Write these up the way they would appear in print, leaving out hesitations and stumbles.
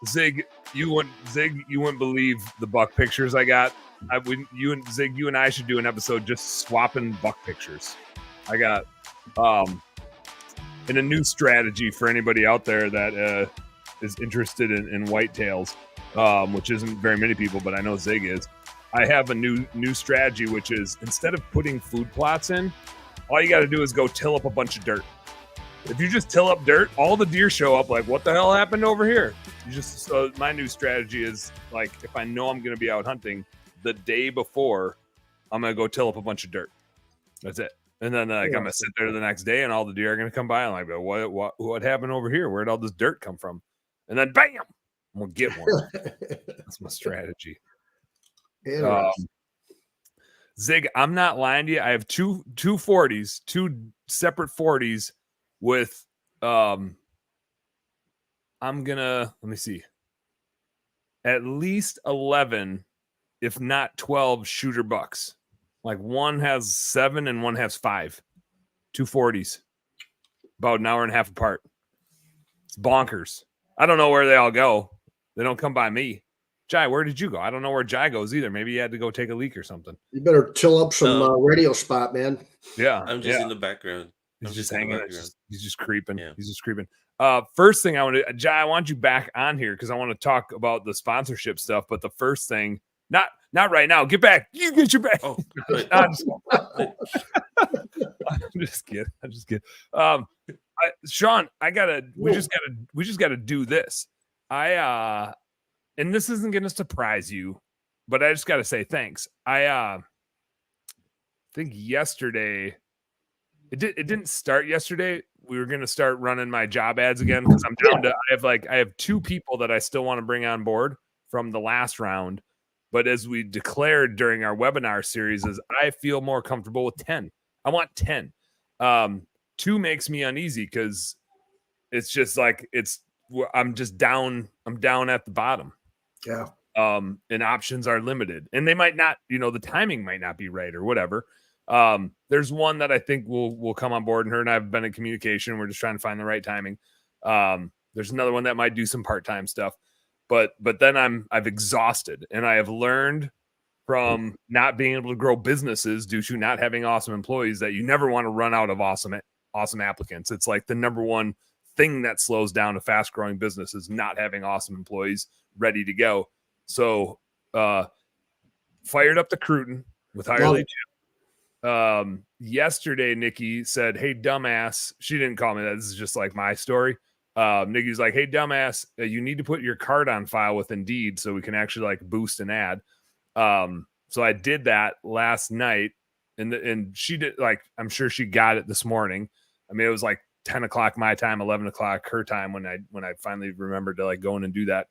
Zig, you wouldn't believe the buck pictures I got. You and I should do an episode just swapping buck pictures. I got and a new strategy for anybody out there that is interested in whitetails, which isn't very many people, but I know Zig is. I have a new strategy, which is instead of putting food plots in, all you got to do is go till up a bunch of dirt. If you just till up dirt, all the deer show up like, what the hell happened over here? So my new strategy is like, if I know I'm going to be out hunting the day before, I'm going to go till up a bunch of dirt. That's it. And then I'm going to sit there the next day and all the deer are going to come by and like, what happened over here? Where'd all this dirt come from? And then bam, I'm going to get one. That's my strategy. Zig, I'm not lying to you. I have two 40s, two separate 40s with, I'm gonna, let me see, at least 11, if not 12 shooter bucks. Like one has 7 and one has 5. 2 40s, about an hour and a half apart. It's bonkers. I don't know where they all go. They don't come by me. Jai, where did you go? I don't know where Jai goes either. Maybe he had to go take a leak or something. You better till up some radio spot, man. Yeah. I'm just in the background. He's just hanging. He's just creeping. Yeah. He's just creeping. First thing I want to, Jai, I want you back on here because I want to talk about the sponsorship stuff. But the first thing, not right now. Get back. You get your back. Oh, I'm just kidding. Shawn, we just gotta do this. And this isn't gonna surprise you, but I just gotta say thanks. I think yesterday. It didn't start yesterday. We were going to start running my job ads again because I'm down to, I have 2 people that I still want to bring on board from the last round. But as we declared during our webinar series, is I feel more comfortable with 10. I want 10. 2 makes me uneasy because it's just like, I'm down at the bottom. Yeah. And options are limited and they might not, the timing might not be right or whatever. There's one that I think will come on board, and her and I have been in communication. We're just trying to find the right timing. There's another one that might do some part-time stuff, but then I've exhausted, and I have learned from not being able to grow businesses due to not having awesome employees that you never want to run out of awesome applicants. It's like the number one thing that slows down a fast-growing business is not having awesome employees ready to go. So, fired up the Cruton with Hirely. Yesterday, Nikki said, "Hey, dumbass." She didn't call me that. This is just like my story. Nikki's like, "Hey, dumbass, you need to put your card on file with Indeed so we can actually like boost an ad." So I did that last night, and she did, like, I'm sure she got it this morning. I mean, it was like 10 o'clock my time, 11 o'clock her time when I finally remembered to like go in and do that.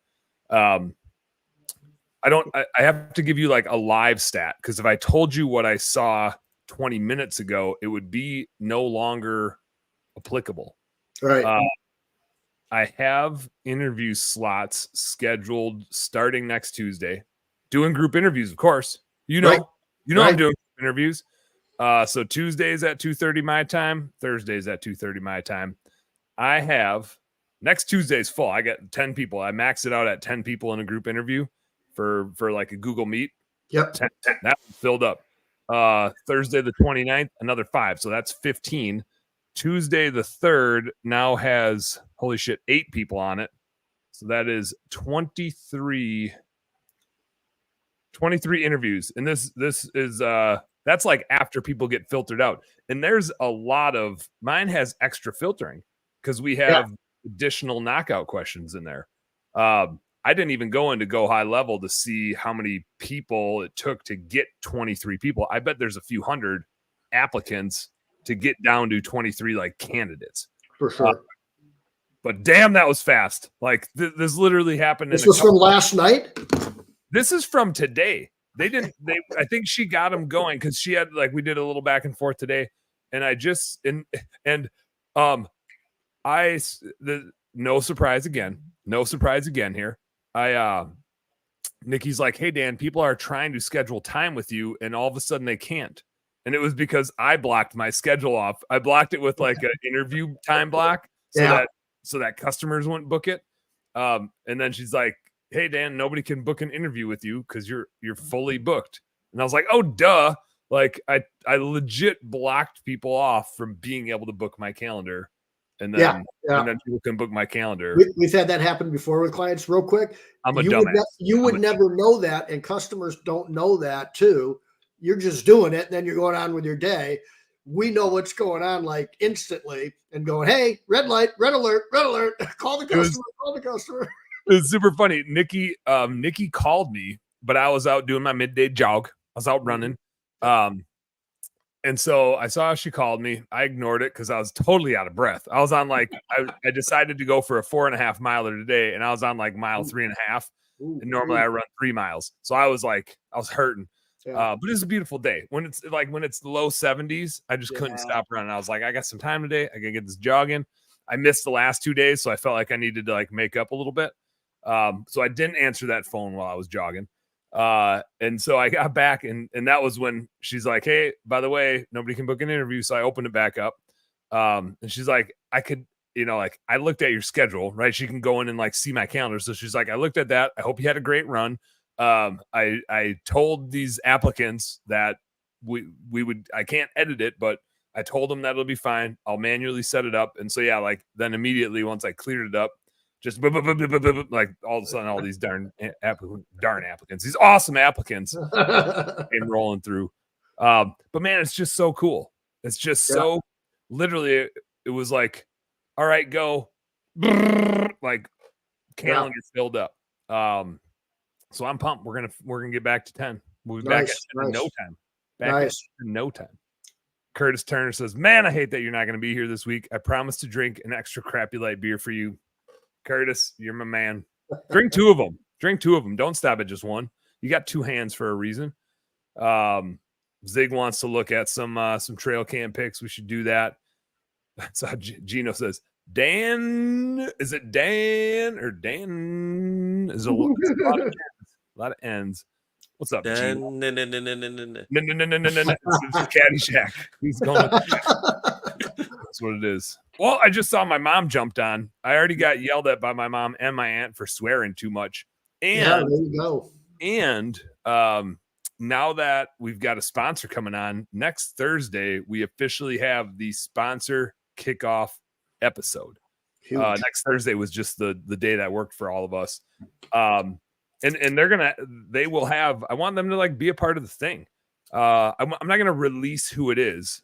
I have to give you like a live stat, because if I told you what I saw 20 minutes ago, it would be no longer applicable. Right. I have interview slots scheduled starting next Tuesday. Doing group interviews, of course. Right. I'm doing interviews. So Tuesdays at 2:30 my time, Thursdays at 2:30 my time. I have next Tuesday's full. I got 10 people. I maxed it out at 10 people in a group interview for like a Google Meet. Yep. 10, that filled up. Thursday the 29th, another 5. So that's 15. Tuesday the 3rd now has, holy shit, 8 people on it. So that is 23 interviews. And this is that's like after people get filtered out. And there's a lot of, mine has extra filtering because we have additional knockout questions in there. I didn't even go into Go High Level to see how many people it took to get 23 people. I bet there's a few hundred applicants to get down to 23 like candidates. For sure. But damn, that was fast. Like this literally happened. This was from last night? This is from today. I think she got them going because she had, like, we did a little back and forth today. And no surprise again here. Nikki's like, "Hey, Dan, people are trying to schedule time with you, and all of a sudden they can't." And it was because I blocked my schedule off. I blocked it with like an interview time block so that customers wouldn't book it. And then she's like, "Hey Dan, nobody can book an interview with you because you're fully booked." And I was like, "Oh, duh!" Like I legit blocked people off from being able to book my calendar, and then people can book my calendar. We've had that happen before with clients. Real quick, I'm a dumbass. You would never know that, and customers don't know that too. You're just doing it, and then you're going on with your day. We know what's going on like instantly, and going, "Hey, red light, red alert, call the customer, call the customer." It was super funny. Nikki called me, but I was out doing my midday jog. I was out running. And so I saw she called me. I ignored it because I was totally out of breath. I was on like, I decided to go for a 4.5 miler today, and I was on like mile 3.5. And normally I run 3 miles. So I was hurting. But it was a beautiful day. When it's the low 70s, I just couldn't stop running. I was like, I got some time today. I can get this jogging. I missed the last 2 days, so I felt like I needed to like make up a little bit. So I didn't answer that phone while I was jogging. And so I got back and that was when she's like, "Hey, by the way, nobody can book an interview." So I opened it back up. And she's like, "I could, like I looked at your schedule, right? She can go in and like see my calendar." So she's like, "I looked at that. I hope you had a great run. I told these applicants that we would, I can't edit it, but I told them that it'll be fine. I'll manually set it up." And so, yeah, like then immediately once I cleared it up, just like all of a sudden, all these darn applicants, these awesome applicants came rolling through. But man, it's just so cool. It's just so literally, it was like, all right, go, like calendar filled up. So I'm pumped. We're gonna get back to 10. We'll be back at 10 in no time. Back in no time. Curtis Turner says, "Man, I hate that you're not going to be here this week. I promised to drink an extra crappy light beer for you." Curtis, you're my man. Drink 2 of them. Drink 2 of them. Don't stop at just one. You got 2 hands for a reason. Zig wants to look at some trail cam pics. We should do that. So Gino says, "Dan, is it Dan or Dan?" Is a lot of ends. What's up, Gino? No. It's Caddyshack. He's going with that's what it is. Well, I just saw my mom jumped on. I already got yelled at by my mom and my aunt for swearing too much. And there you go. And now that we've got a sponsor coming on next Thursday, we officially have the sponsor kickoff episode. Next Thursday was just the day that worked for all of us. And they will have, I want them to like be a part of the thing. I'm not going to release who it is.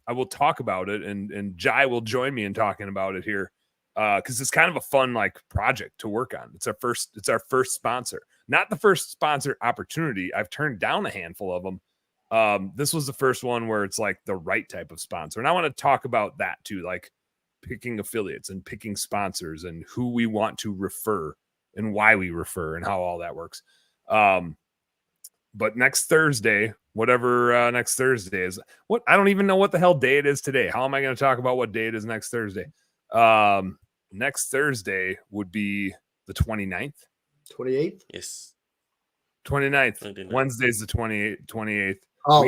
I will talk about it and Jai will join me in talking about it here. Cause it's kind of a fun like project to work on. It's our first sponsor, not the first sponsor opportunity. I've turned down a handful of them. This was the first one where it's like the right type of sponsor. And I want to talk about that too, like picking affiliates and picking sponsors and who we want to refer and why we refer and how all that works. But next Thursday, whatever next Thursday is, what I don't even know what the hell day it is today. How am I going to talk about what day it is next Thursday? Next Thursday would be the 29th. 28th? Yes. 29th. Wednesday's the 28th. Oh,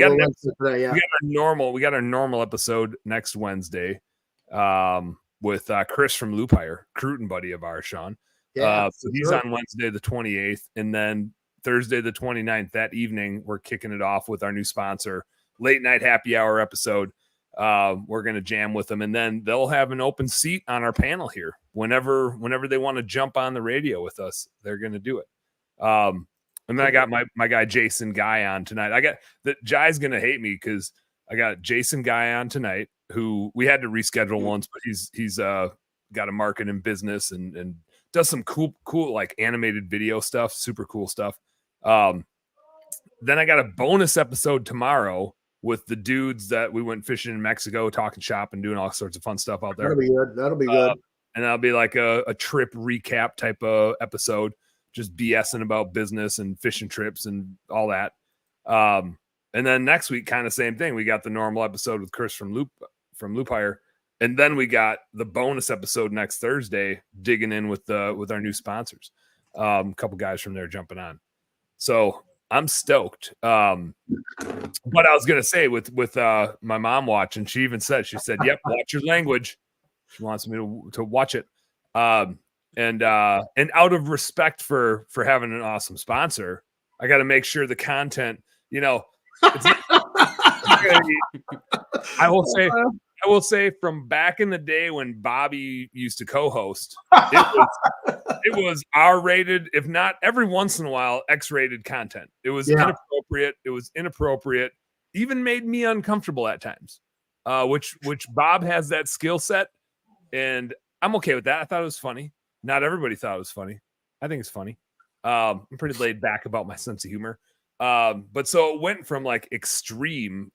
we got our normal episode next Wednesday with Chris from Loopire, recruiting buddy of ours, Shawn. So he's on Wednesday the 28th, and then Thursday the 29th, that evening, we're kicking it off with our new sponsor, late night happy hour episode. We're going to jam with them, and then they'll have an open seat on our panel here. Whenever they want to jump on the radio with us, they're going to do it. And then I got my guy Jason Guy on tonight. I got that Jai's going to hate me because I got Jason Guy on tonight, who we had to reschedule once, but he's got a marketing business and does some cool like animated video stuff, super cool stuff. Then I got a bonus episode tomorrow with the dudes that we went fishing in Mexico, talking shop and doing all sorts of fun stuff out there. That'll be good. And that'll be like a trip recap type of episode, just BSing about business and fishing trips and all that. And then next week, kind of same thing. We got the normal episode with Chris from Loopire. And then we got the bonus episode next Thursday, digging in with our new sponsors. A couple guys from there jumping on. So I'm stoked. But I was gonna say with my mom watching, she said, "Yep, watch your language." She wants me to watch it. And out of respect for having an awesome sponsor, I got to make sure the content, it's I will say from back in the day when Bobby used to co-host, it was R-rated, if not every once in a while X-rated content. It was inappropriate. It was inappropriate. Even made me uncomfortable at times. Which Bob has that skill set, and I'm okay with that. I thought it was funny. Not everybody thought it was funny. I think it's funny. I'm pretty laid back about my sense of humor. But so it went from like extreme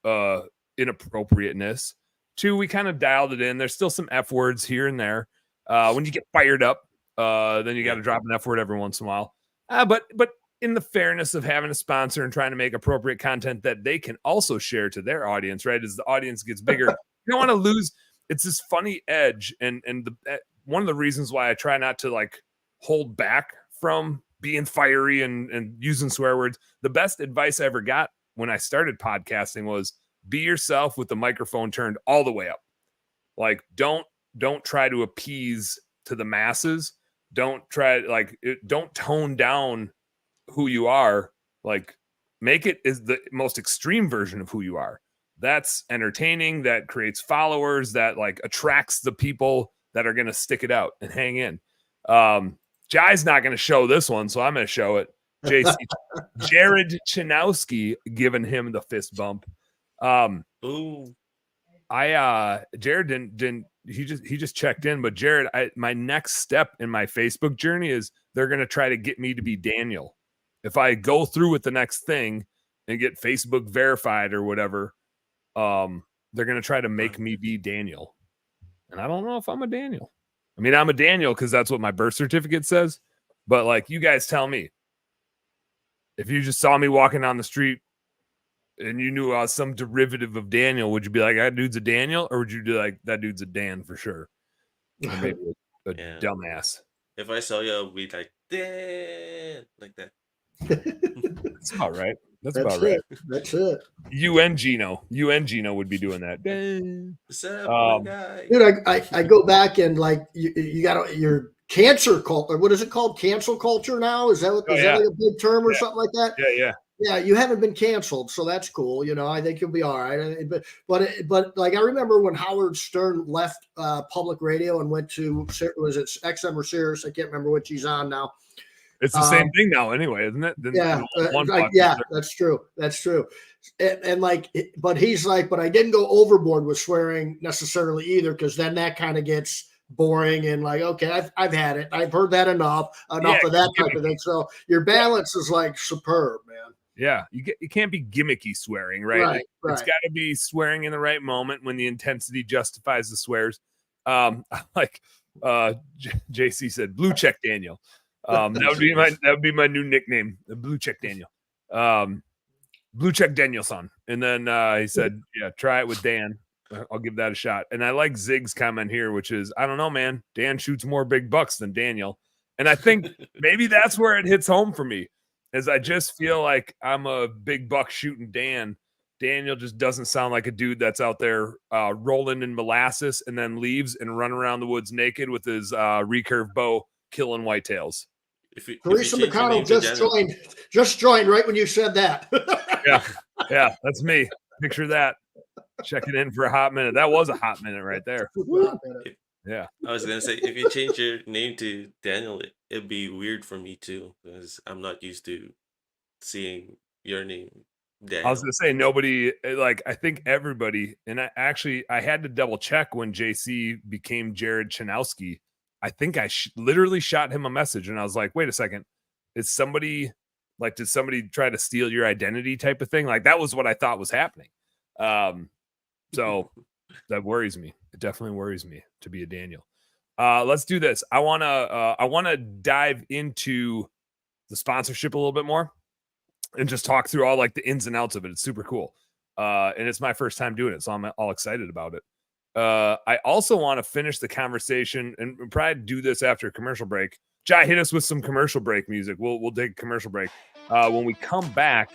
inappropriateness to we kind of dialed it in. There's still some F words here and there. When you get fired up, then you got to drop an F word every once in a while. But in the fairness of having a sponsor and trying to make appropriate content that they can also share to their audience, right? As the audience gets bigger, you don't want to lose. It's this funny edge, and one of the reasons why I try not to like hold back from being fiery and using swear words. The best advice I ever got when I started podcasting was be yourself with the microphone turned all the way up. Like don't try to appease to the masses. Don't tone down who you are. Like make it is the most extreme version of who you are. That's entertaining, that creates followers, that like attracts the people that are going to stick it out and hang in. Jai's not going to show this one, so I'm going to show it. JC Jared Chinowski giving him the fist bump. Ooh. Jared didn't he just checked in, but Jared, my next step in my Facebook journey is they're going to try to get me to be Daniel. If I go through with the next thing and get Facebook verified or whatever, they're going to try to make me be Daniel. And I don't know if I'm a Daniel. I mean, I'm a Daniel because that's what my birth certificate says. But like, you guys tell me, if you just saw me walking down the street and you knew I was some derivative of Daniel, would you be like, that dude's a Daniel? Or would you be like, that dude's a Dan for sure? Or maybe a dumbass. If I saw you, I'll be like, Dan, like that. That's about right. That's about right. That's it. You and Gino would be doing that. What's up, guy? Dude, I go back and like you got your cancer culture. What is it called? Cancel culture now? Is that that like a big term or something like that? Yeah. You haven't been canceled, so that's cool. I think you'll be all right. But like I remember when Howard Stern left public radio and went to was it XM or Sirius? I can't remember which he's on now. It's the same thing now, anyway, isn't it? That's true. That's true. And like, but he's like, but I didn't go overboard with swearing necessarily either, because then that kind of gets boring and like, okay, I've had it. I've heard that enough of that type of thing. So your balance is like superb, man. Yeah, you can't be gimmicky swearing, right? It's got to be swearing in the right moment when the intensity justifies the swears. Like JC said, blue check Daniel. That would be my new nickname, the Blue Check Daniel. Blue Check Danielson. And then he said, yeah, try it with Dan. I'll give that a shot. And I like Zig's comment here, which is, I don't know, man. Dan shoots more big bucks than Daniel. And I think maybe that's where it hits home for me, is I just feel like I'm a big buck shooting Dan. Daniel just doesn't sound like a dude that's out there rolling in molasses and then leaves and run around the woods naked with his recurve bow killing whitetails. Teresa McConnell just joined right when you said that. yeah, that's me. Picture that. Checking in for a hot minute. That was a hot minute right there. Yeah. I was gonna say, if you change your name to Daniel, it'd be weird for me too, because I'm not used to seeing your name, Daniel. I was gonna say nobody, like, I think everybody, and I had to double check when JC became Jared Chinowski. I think I literally shot him a message and I was like, wait a second. Did somebody try to steal your identity type of thing? Like, that was what I thought was happening. So that worries me. It definitely worries me to be a Daniel. Let's do this. I want to dive into the sponsorship a little bit more and just talk through all like the ins and outs of it. It's super cool. And it's my first time doing it, so I'm all excited about it. I also want to finish the conversation and probably do this after a commercial break. Jai, hit us with some commercial break music. We'll take a commercial break. When we come back,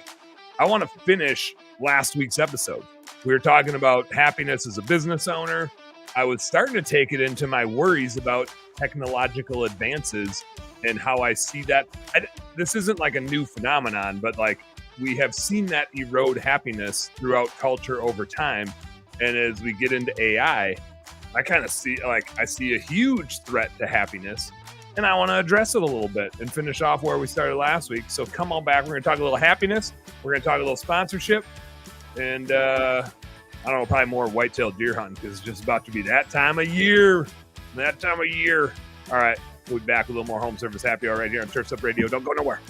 I want to finish last week's episode. We were talking about happiness as a business owner. I was starting to take it into my worries about technological advances and how I see that. This isn't like a new phenomenon, but like we have seen that erode happiness throughout culture over time. And as we get into AI, I kind of see I see a huge threat to happiness, and I want to address it a little bit and finish off where we started last week. So come on back. We're going to talk a little happiness. We're going to talk a little sponsorship, and I don't know, probably more white-tailed deer hunting because it's just about to be that time of year. All right, we'll be back with a little more home service happy hour right here on Turfs Up Radio. Don't go nowhere.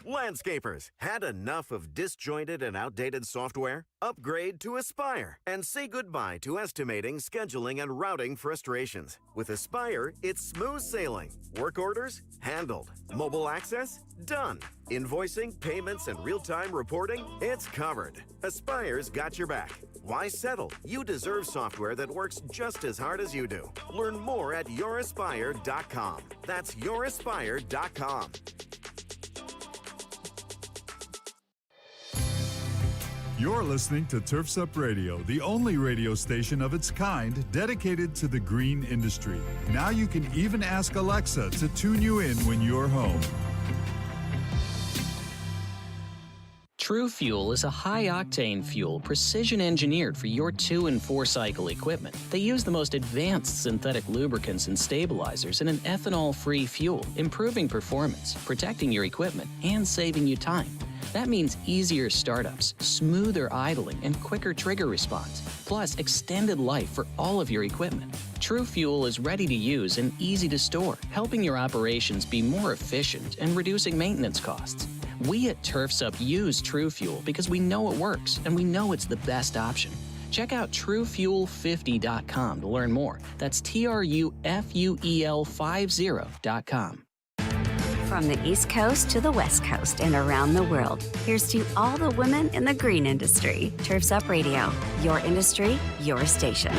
Landscapers, had enough of disjointed and outdated software? Upgrade to Aspire and say goodbye to estimating, scheduling, and routing frustrations. With Aspire, it's smooth sailing. Work orders? Handled. Mobile access? Done. Invoicing, payments, and real-time reporting? It's covered. Aspire's got your back. Why settle? You deserve software that works just as hard as you do. Learn more at youraspire.com. That's youraspire.com. You're listening to Turfs Up Radio, the only radio station of its kind dedicated to the green industry. Now you can even ask Alexa to tune you in when you're home. True Fuel is a high-octane fuel precision-engineered for your 2- and 4-cycle equipment. They use the most advanced synthetic lubricants and stabilizers in an ethanol-free fuel, improving performance, protecting your equipment, and saving you time. That means easier startups, smoother idling, and quicker trigger response, plus extended life for all of your equipment. True Fuel is ready to use and easy to store, helping your operations be more efficient and reducing maintenance costs. We at Turfs Up use True Fuel because we know it works and we know it's the best option. Check out TrueFuel50.com to learn more. That's TrueFuel50.com. From the East Coast to the West Coast and around the world, here's to all the women in the green industry. Turfs Up Radio, your industry, your station.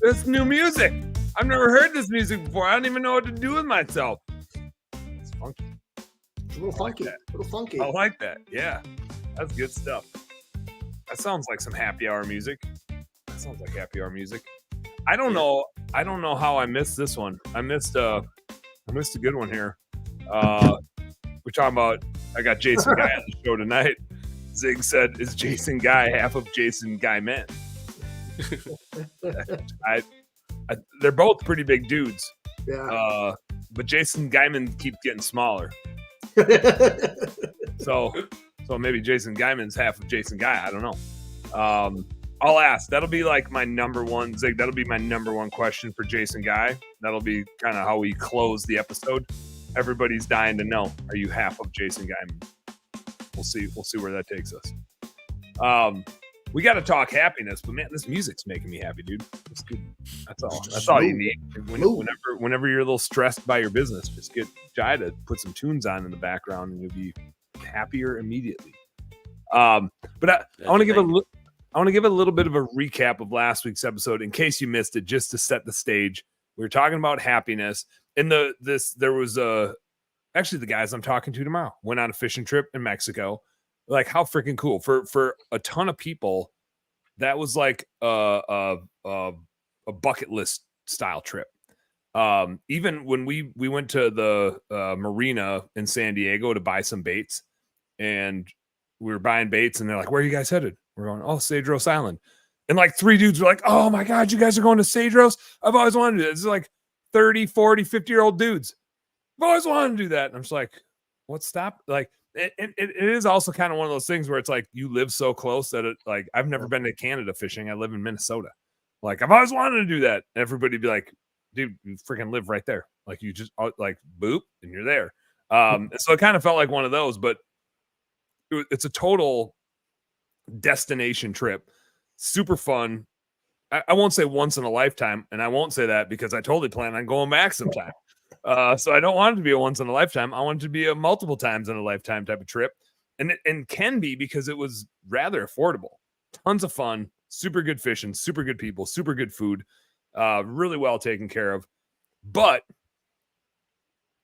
This new music. I've never heard this music before. I don't even know what to do with myself. It's funky. It's a little funky. Like a little funky. I like that. Yeah, that's good stuff. That sounds like some happy hour music. That sounds like happy hour music. I don't know how I missed this one. I missed a good one here. We're talking about. I got Jason Guy on the show tonight. Zig said, "Is Jason Guy half of Jason Guy Men?" They're both pretty big dudes. Yeah. But Jason Guyman keeps getting smaller. So maybe Jason Guyman's half of Jason Guy. I don't know. I'll ask. That'll be like my number one, Zig. That'll be my number one question for Jason Guy. That'll be kind of how we close the episode. Everybody's dying to know: are you half of Jason Guyman? We'll see where that takes us. We got to talk happiness, but man, this music's making me happy, dude. It's good. That's all. That's all you need. Whenever you're a little stressed by your business, just get Jai to put some tunes on in the background, and you'll be happier immediately. But I want to give a little bit of a recap of last week's episode in case you missed it, just to set the stage. We were talking about happiness, and there was actually the guys I'm talking to tomorrow went on a fishing trip in Mexico. Like, how freaking cool for a ton of people. That was like a bucket list style trip. Even when we went to the marina in San Diego to buy some baits, and we were buying baits, and they're like, "Where are you guys headed?" We're going, "Oh, Cedros Island." And like 3 dudes were like, "Oh my God, you guys are going to Cedros? I've always wanted to do that." This is like 30, 40, 50-year-old dudes. I've always wanted to do that. And I'm just like, what's stop? Like, it is also kind of one of those things where it's like you live so close that I've never been to Canada fishing. I live in Minnesota. Like, I've always wanted to do that. And everybody'd be like, "Dude, you freaking live right there. Like, you just like boop and you're there." And so it kind of felt like one of those, but it's a total destination trip. Super fun. I won't say once in a lifetime, and I won't say that because I totally plan on going back sometime. So I don't want it to be a once in a lifetime. I want it to be a multiple times in a lifetime type of trip. and can be because it was rather affordable. Tons of fun, super good fishing, super good people, super good food, really well taken care of. But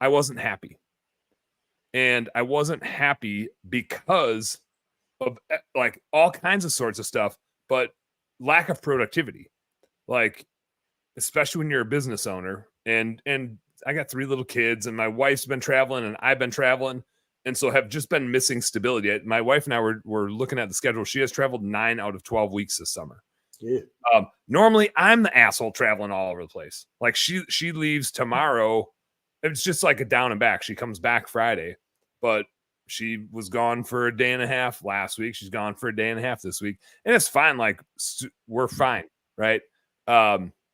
I wasn't happy. And I wasn't happy because of like all kinds of sorts of stuff, but lack of productivity. Like, especially when you're a business owner, and I got 3 little kids, and my wife's been traveling and I've been traveling, and so have just been missing stability. My wife and I were looking at the schedule. She has traveled 9 out of 12 weeks this summer. Yeah. Normally I'm the asshole traveling all over the place. Like she leaves tomorrow. It's just like a down and back. She comes back Friday, but she was gone for a day and a half last week. She's gone for a day and a half this week, and it's fine. Like, we're fine, right?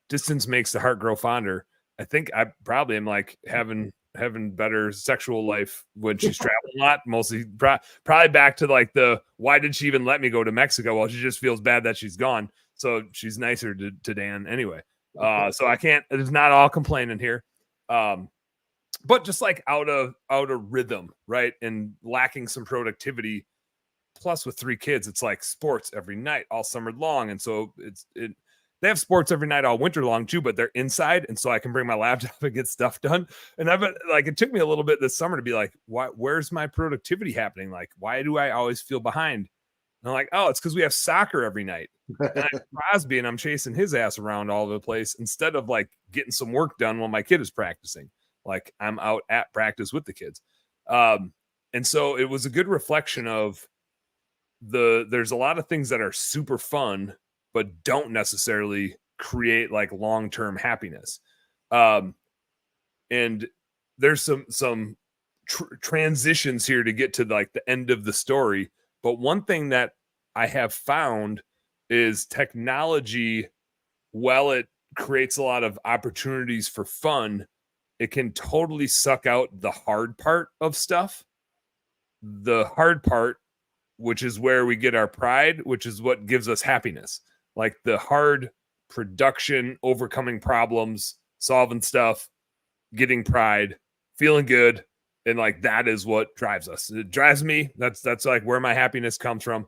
Distance makes the heart grow fonder. I think I probably am like having better sexual life when she's traveling a lot. Mostly probably back to like why did she even let me go to Mexico? Well, she just feels bad that she's gone. So she's nicer to Dan anyway. So I can't, it's not all complaining here. But just like out of rhythm, right? And lacking some productivity. Plus with 3 kids, it's like sports every night all summer long. And so they have sports every night all winter long too, but they're inside. And so I can bring my laptop and get stuff done. And I've been like, it took me a little bit this summer to be like, where's my productivity happening? Like, why do I always feel behind? And I'm like, oh, it's because we have soccer every night. And I have Crosby, and I'm chasing his ass around all over the place instead of like getting some work done while my kid is practicing. Like, I'm out at practice with the kids. And so it was a good reflection of there's a lot of things that are super fun, but don't necessarily create like long-term happiness. And there's some transitions here to get to like the end of the story. But one thing that I have found is technology, while it creates a lot of opportunities for fun, it can totally suck out the hard part of stuff. The hard part, which is where we get our pride, which is what gives us happiness. Like the hard production, overcoming problems, solving stuff, getting pride, feeling good. And like, that is what drives us. It drives me. That's like where my happiness comes from.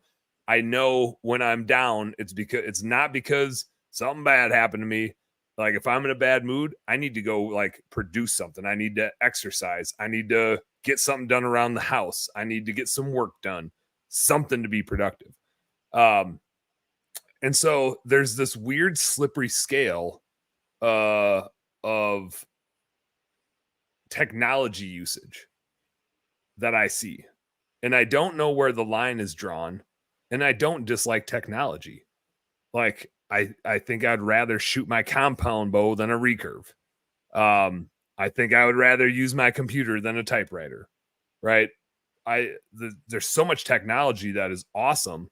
I know when I'm down, it's not because something bad happened to me. Like, if I'm in a bad mood, I need to go like produce something. I need to exercise. I need to get something done around the house. I need to get some work done, something to be productive. And so there's this weird slippery scale of technology usage that I see. And I don't know where the line is drawn. And I don't dislike technology. Like, I think I'd rather shoot my compound bow than a recurve. I think I would rather use my computer than a typewriter, right? There's so much technology that is awesome,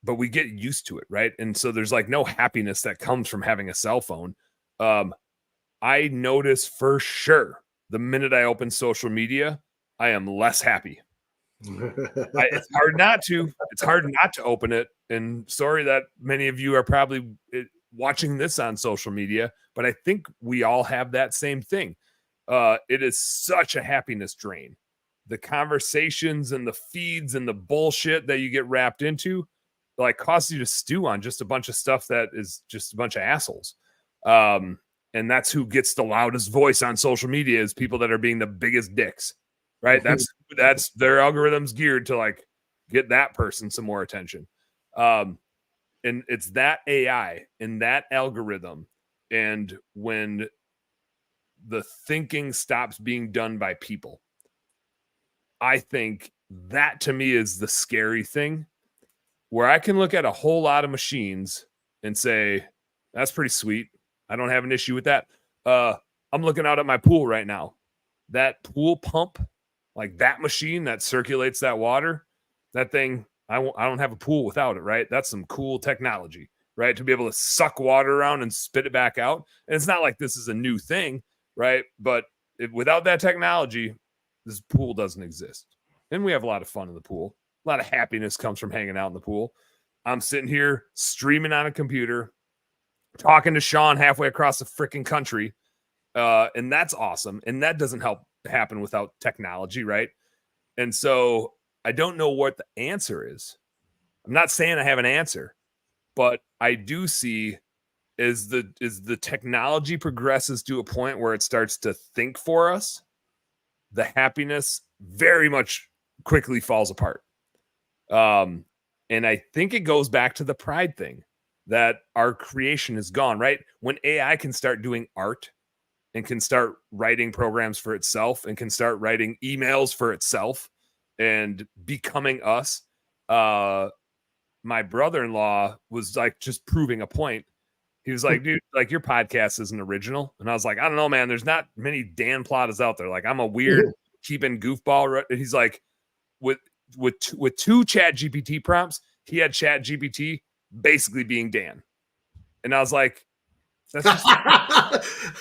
but we get used to it, right? And so there's like no happiness that comes from having a cell phone. I notice for sure the minute I open social media, I am less happy. It's hard not to open it. And sorry that many of you are probably watching this on social media, but I think we all have that same thing. It is such a happiness drain. The conversations and the feeds and the bullshit that you get wrapped into, like, causes you to stew on just a bunch of stuff that is just a bunch of assholes. And that's who gets the loudest voice on social media, is people that are being the biggest dicks, right? That's their algorithms geared to like get that person some more attention. And it's that AI and that algorithm. And when the thinking stops being done by people, I think that to me is the scary thing, where I can look at a whole lot of machines and say, that's pretty sweet. I don't have an issue with that. I'm looking out at my pool right now. That pool pump, like that machine that circulates that water, that thing, I don't have a pool without it, right? That's some cool technology, right? To be able to suck water around and spit it back out. And it's not like this is a new thing, right? But without that technology, this pool doesn't exist. And we have a lot of fun in the pool. A lot of happiness comes from hanging out in the pool. I'm sitting here streaming on a computer, talking to Shawn halfway across the freaking country. And that's awesome. And that doesn't happen without technology, right? And so I don't know what the answer is. I'm not saying I have an answer, but I do see is the technology progresses to a point where it starts to think for us, the happiness very much quickly falls apart. And I think it goes back to the pride thing that our creation is gone, right? When AI can start doing art and can start writing programs for itself and can start writing emails for itself and becoming us, my brother-in-law was like just proving a point. He was like, dude, like your podcast isn't original. And I was like, I don't know, man. There's not many Dan Plattas out there. Like I'm a weird keeping goofball. He's like, with two Chat GPT prompts, he had Chat GPT basically being Dan. And I was like, that's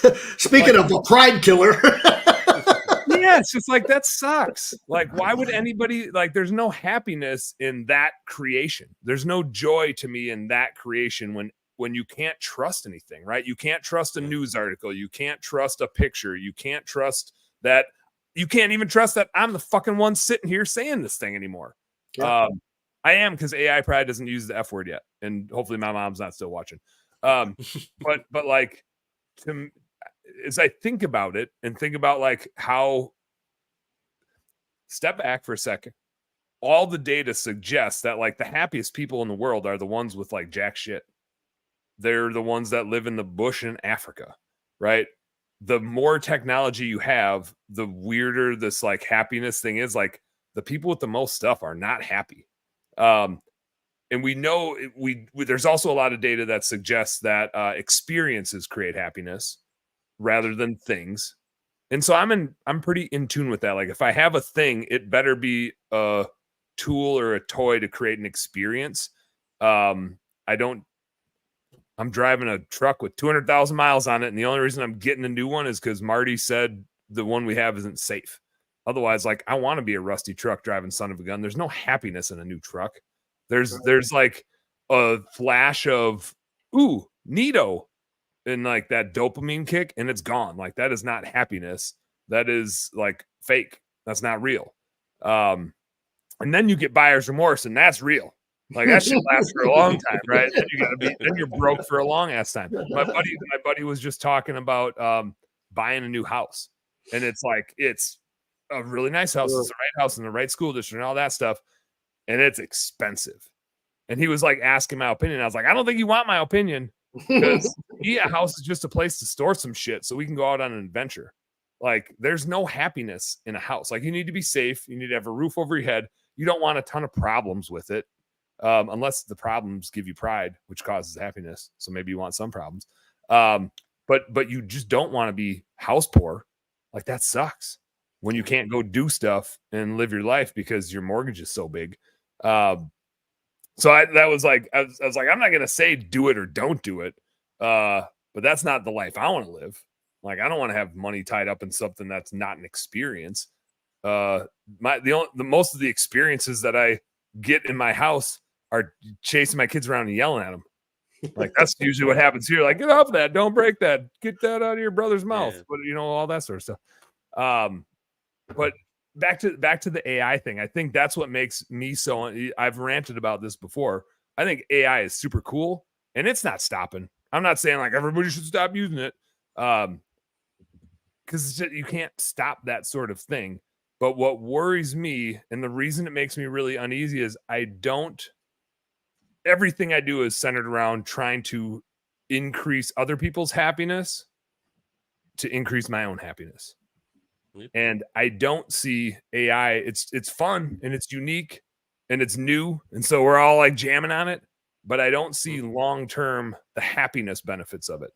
just speaking of a pride killer. Yeah, it's just like that sucks. Like, why would anybody like there's no happiness in that creation. There's no joy to me in that creation when you can't trust anything, right? You can't trust a news article, you can't trust a picture, you can't trust that, you can't even trust that I'm the fucking one sitting here saying this thing anymore. Yeah. I am, because AI probably doesn't use the F word yet, and hopefully my mom's not still watching. But like, as I think about it and think about like how, step back for a second, all the data suggests that like the happiest people in the world are the ones with like jack shit. They're the ones that live in the bush in Africa, right? The more technology you have, the weirder this like happiness thing is. Like the people with the most stuff are not happy. And we know there's also a lot of data that suggests that experiences create happiness rather than things. And so I'm pretty in tune with that. Like if I have a thing, it better be a tool or a toy to create an experience. I'm driving a truck with 200,000 miles on it, and the only reason I'm getting a new one is because Marty said the one we have isn't safe. Otherwise, like I want to be a rusty truck driving son of a gun. There's no happiness in a new truck. There's like a flash of ooh, neato, and like that dopamine kick, and it's gone. Like that is not happiness. That is like fake. That's not real. And then you get buyer's remorse, and that's real. Like that shit lasts for a long time, right? Then you're broke for a long ass time. My buddy was just talking about buying a new house, and it's like it's a really nice house. It's the right house in the right school district and all that stuff, and it's expensive. And he was like asking my opinion. I was like, I don't think you want my opinion, because a house is just a place to store some shit so we can go out on an adventure. Like there's no happiness in a house. Like you need to be safe. You need to have a roof over your head. You don't want a ton of problems with it. Unless the problems give you pride, which causes happiness. So maybe you want some problems. But you just don't want to be house poor. Like that sucks when you can't go do stuff and live your life because your mortgage is so big. So that was like, I was like, I'm not going to say do it or don't do it. But that's not the life I want to live. Like, I don't want to have money tied up in something that's not an experience. The most of the experiences that I get in my house are chasing my kids around and yelling at them. Like that's usually what happens here. Like, get off that, don't break that, get that out of your brother's mouth. Yeah. But all that sort of stuff. But back to the AI thing. I think that's what makes me so. I've ranted about this before. I think AI is super cool, and it's not stopping. I'm not saying like everybody should stop using it, because you can't stop that sort of thing. But what worries me, and the reason it makes me really uneasy, is everything I do is centered around trying to increase other people's happiness to increase my own happiness. Yep. And I don't see AI. It's fun and it's unique and it's new. And so we're all like jamming on it, but I don't see long-term the happiness benefits of it.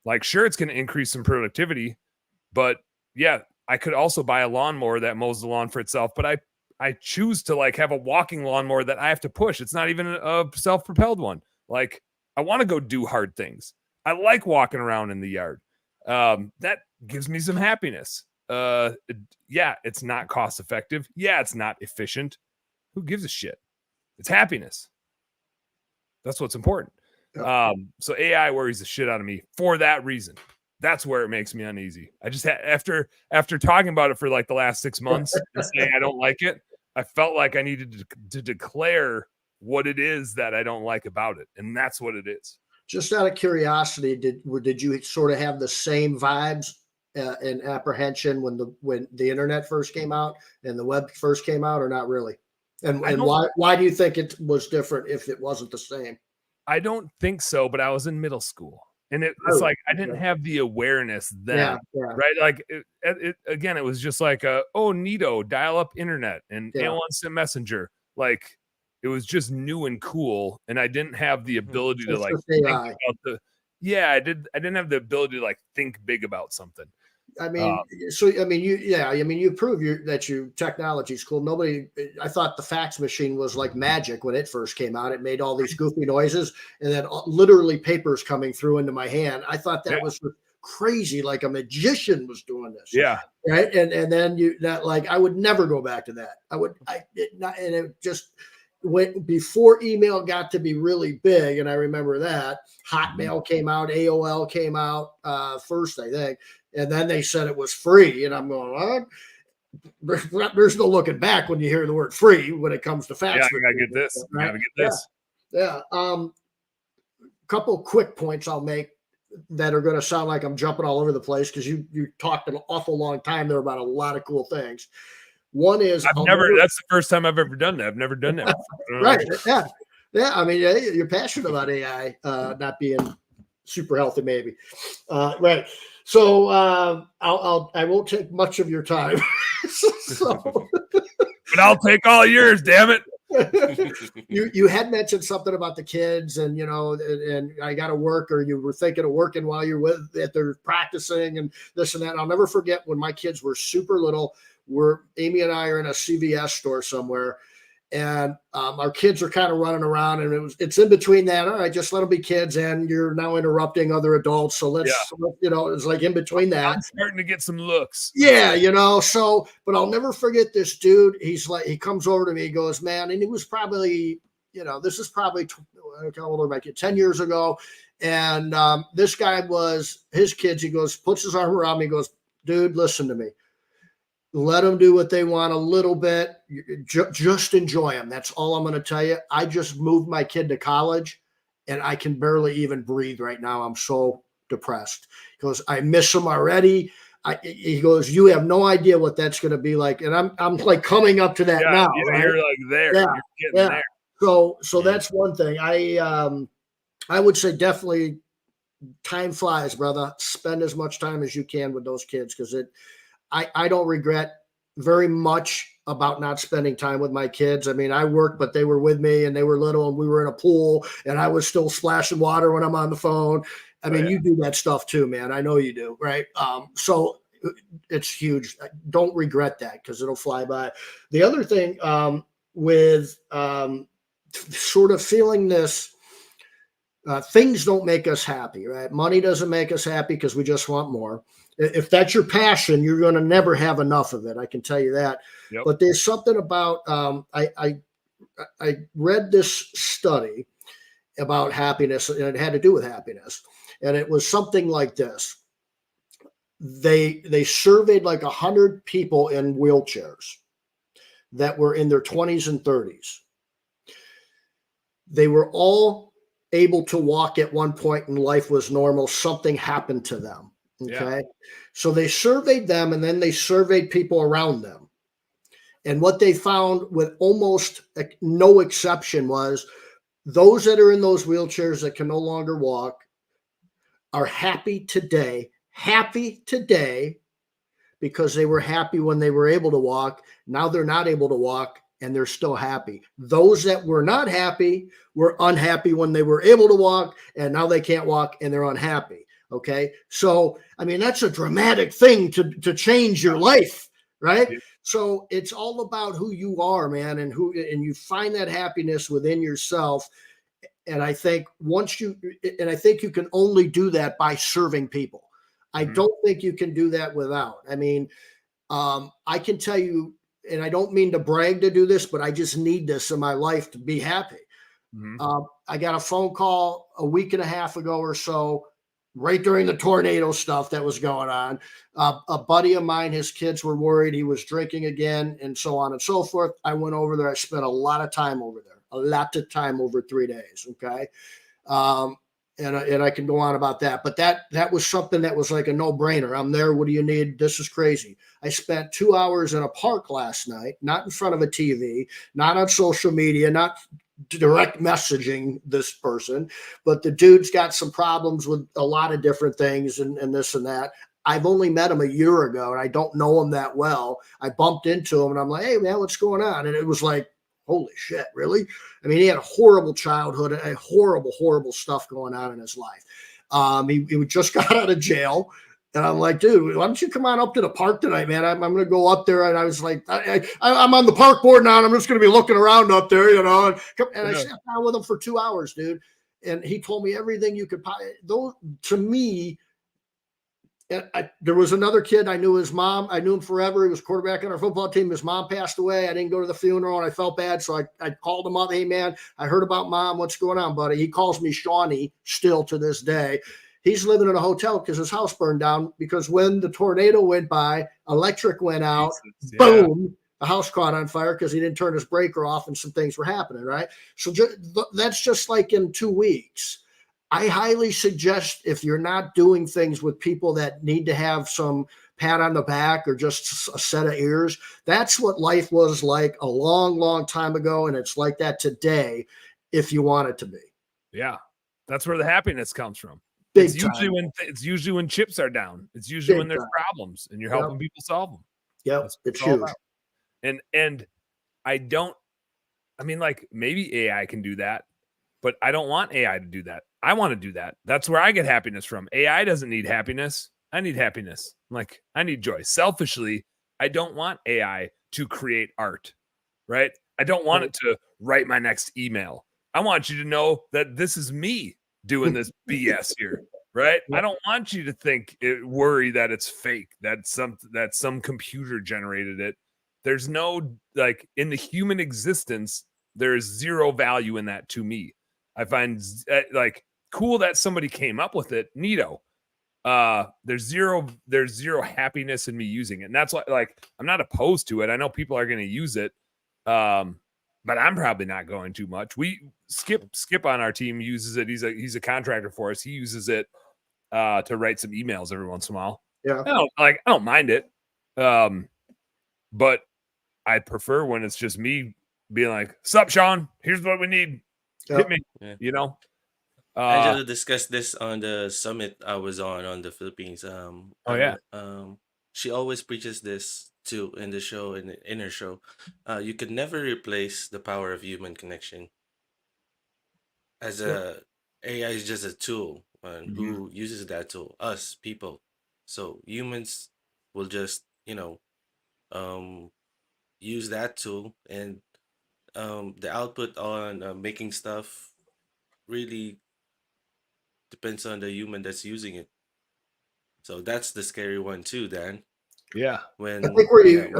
Like, sure, it's going to increase some productivity, but yeah, I could also buy a lawnmower that mows the lawn for itself, but I choose to like have a walking lawnmower that I have to push. It's not even a self-propelled one. Like, I want to go do hard things. I like walking around in the yard. That gives me some happiness. Yeah, it's not cost effective. Yeah, it's not efficient. Who gives a shit? It's happiness. That's what's important. So AI worries the shit out of me for that reason. That's where it makes me uneasy. I just after talking about it for like the last 6 months and saying I don't like it, I felt like I needed to declare what it is that I don't like about it. And that's what it is. Just out of curiosity, did you sort of have the same vibes and apprehension when the internet first came out and the web first came out, or not really? And why do you think it was different if it wasn't the same? I don't think so, but I was in middle school, and it's like I didn't have the awareness then, right? Like again, it was just like neato, dial-up internet and AOL Instant Messenger. Like it was just new and cool, and I didn't have the ability to like think about I didn't have the ability to like think big about something. I mean, you prove that your technology is cool. I thought the fax machine was like magic when it first came out. It made all these goofy noises and then literally papers coming through into my hand. I thought that was crazy, like a magician was doing this. Yeah. Right. And then I would never go back to that. And it just went before email got to be really big. And I remember that Hotmail came out, AOL came out first, I think. And then they said it was free. And I'm going, what? There's no looking back when you hear the word free when it comes to fax. Yeah, I gotta get this. Right? Gotta get this. Yeah. Couple quick points I'll make that are going to sound like I'm jumping all over the place because you talked an awful long time there about a lot of cool things. One is that's the first time I've ever done that. I've never done that. Right. Yeah. Yeah. I mean, you're passionate about AI not being super healthy, maybe. Right. So I won't take much of your time. But I'll take all yours, damn it. You had mentioned something about the kids and and I got to work, or you were thinking of working while you're they're practicing and this and that. And I'll never forget when my kids were super little. Amy and I are in a CVS store somewhere, and our kids are kind of running around, and it's in between that. All right, just let them be kids, and you're now interrupting other adults. So it's like in between that. I'm starting to get some looks. Yeah, so, but I'll never forget this dude. He comes over to me, he goes, man, and he was probably, this is probably, how old are my kids? 10 years ago. And this guy his kids, he goes, puts his arm around me, he goes, dude, listen to me. Let them do what they want a little bit. Just enjoy them. That's all I'm going to tell you. I just moved my kid to college, and I can barely even breathe right now. I'm so depressed. He goes, I miss them already. He goes, you have no idea what that's going to be like. And I'm like coming up to that now. Yeah, right? You're like there. Yeah, you're getting there. So that's one thing. I would say definitely time flies, brother. Spend as much time as you can with those kids because I don't regret very much about not spending time with my kids. I mean, I worked, but they were with me and they were little and we were in a pool and I was still splashing water when I'm on the phone. I mean, you do that stuff too, man. I know you do. Right. So it's huge. Don't regret that because it'll fly by. The other thing with sort of feeling this, things don't make us happy, right? Money doesn't make us happy because we just want more. If that's your passion, you're going to never have enough of it. I can tell you that. Yep. But there's something about I read this study about happiness, and it had to do with happiness. And it was something like this. They surveyed like 100 people in wheelchairs that were in their 20s and 30s. They were all able to walk at one point and life was normal. Something happened to them. Okay. Yeah. So they surveyed them and then they surveyed people around them. And what they found with almost no exception was those that are in those wheelchairs that can no longer walk are happy today because they were happy when they were able to walk. Now they're not able to walk and they're still happy. Those that were not happy were unhappy when they were able to walk and now they can't walk and they're unhappy. Okay. So, I mean, that's a dramatic thing to change your life, right? Yeah. So it's all about who you are, man, and you find that happiness within yourself. And I think I think you can only do that by serving people. I don't think you can do that without. I mean, I can tell you, and I don't mean to brag to do this, but I just need this in my life to be happy. I got a phone call a week and a half ago or so right during the tornado stuff that was going on. A buddy of mine, his kids were worried he was drinking again, and so on and so forth. I went over there. I spent a lot of time over there, a lot of time over 3 days. Okay. And I can go on about that, but that was something that was like a no-brainer. I'm there. What do you need? This is crazy. I spent 2 hours in a park last night, not in front of a TV, not on social media, not direct messaging this person, but the dude's got some problems with a lot of different things and this and that. I've only met him a year ago and I don't know him that well. I bumped into him and I'm like, hey man, what's going on? And it was like, holy shit, really? I mean, he had a horrible childhood and a horrible stuff going on in his life. He just got out of jail. And I'm like, dude, why don't you come on up to the park tonight, man? I'm going to go up there. And I was like, I'm on the park board now, and I'm just going to be looking around up there, you know. And I sat down with him for 2 hours, dude. And he told me everything you could. Those, to me, there was another kid. I knew his mom. I knew him forever. He was quarterback on our football team. His mom passed away. I didn't go to the funeral, and I felt bad. So I called him up. Hey, man, I heard about mom. What's going on, buddy? He calls me Shawnee still to this day. He's living in a hotel because his house burned down because when the tornado went by, electric went out, boom, the house caught on fire because he didn't turn his breaker off and some things were happening, right? So that's just like in 2 weeks. I highly suggest if you're not doing things with people that need to have some pat on the back or just a set of ears, that's what life was like a long time ago, and it's like that today if you want it to be. Yeah, that's where the happiness comes from. It's usually when chips are down. It's usually when there's problems and you're helping people solve them. Yep, it's huge. And I mean, like maybe AI can do that, but I don't want AI to do that. I want to do that. That's where I get happiness from. AI doesn't need happiness. I need happiness. Like I need joy. Selfishly, I don't want AI to create art, right? I don't want it to write my next email. I want you to know that this is me doing this BS here, right? I don't want you to worry that it's fake, that some computer generated it. There's no, like, in the human existence, there's zero value in that to me. I find like cool that somebody came up with it. Neato. There's zero happiness in me using it. And that's why, like, I'm not opposed to it. I know people are going to use it. But I'm probably not going too much. We Skip on our team uses it. He's a contractor for us. He uses it to write some emails every once in a while. Yeah. I don't mind it. But I prefer when it's just me being like, "Sup, Shawn? Here's what we need. Hit me." Yeah. You know. I just discussed this on the summit I was on the Philippines. She always preaches this too in the show, in her show. You could never replace the power of human connection. As AI is just a tool, and who uses that tool? Us people. So humans will just use that tool, and the output on making stuff really depends on the human that's using it. So that's the scary one too, Dan. Yeah. I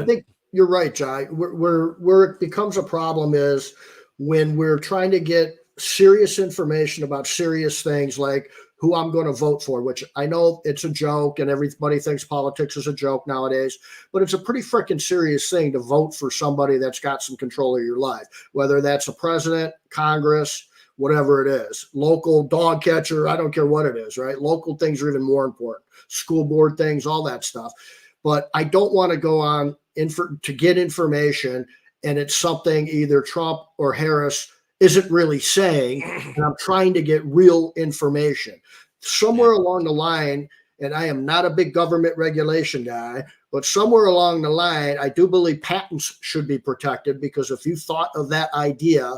think you're right, Jai. Where it becomes a problem is when we're trying to get serious information about serious things like who I'm going to vote for, which I know it's a joke and everybody thinks politics is a joke nowadays, but it's a pretty freaking serious thing to vote for somebody that's got some control of your life, whether that's a president, Congress, whatever it is, local dog catcher, I don't care what it is, right? Local things are even more important, school board things, all that stuff. But I don't want to go on to get information and it's something either Trump or Harris isn't really saying, and I'm trying to get real information. Somewhere along the line, and I am not a big government regulation guy, but somewhere along the line, I do believe patents should be protected, because if you thought of that idea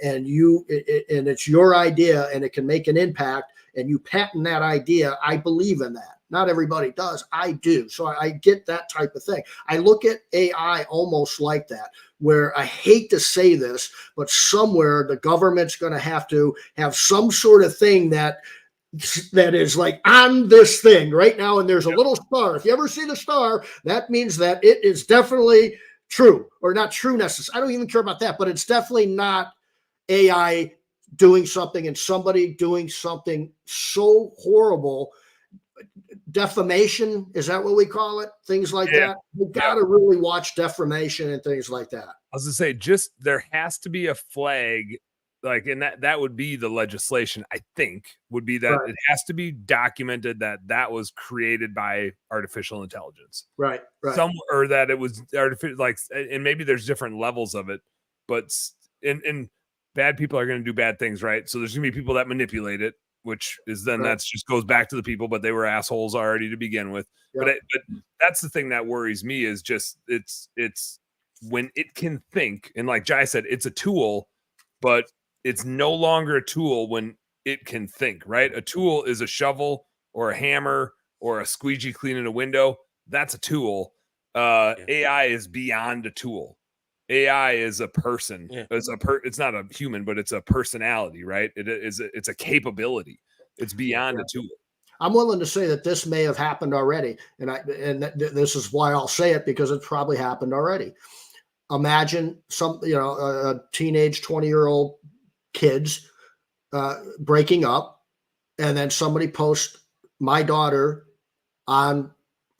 and it's your idea and it can make an impact and you patent that idea, I believe in that. Not everybody does. I do. So I get that type of thing. I look at AI almost like that, where I hate to say this, but somewhere the government's going to have some sort of thing that is like on this thing right now. And there's a little star. If you ever see the star, that means that it is definitely true, or not true necessarily. I don't even care about that, but it's definitely not AI doing something and somebody doing something so horrible defamation, is that what we call it? Things like that. We got to really watch defamation and things like that. I was gonna say, just there has to be a flag, like, and that would be the legislation. I think would be that it has to be documented that was created by artificial intelligence, right? Or that it was artificial, like, and maybe there's different levels of it, but and bad people are going to do bad things, right? So there's going to be people that manipulate it, which is then that's just goes back to the people, but they were assholes already to begin with. Yep. But that's the thing that worries me is just it's when it can think, and like Jai said, it's a tool, but it's no longer a tool when it can think, right? A tool is a shovel or a hammer or a squeegee cleaning a window. That's a tool. AI is beyond a tool. AI is a person. Yeah. It's not a human, but it's a personality, right? It's a capability. It's beyond a tool. I'm willing to say that this may have happened already, and this is why I'll say it, because it's probably happened already. Imagine a teenage 20-year-old kids breaking up, and then somebody posts my daughter on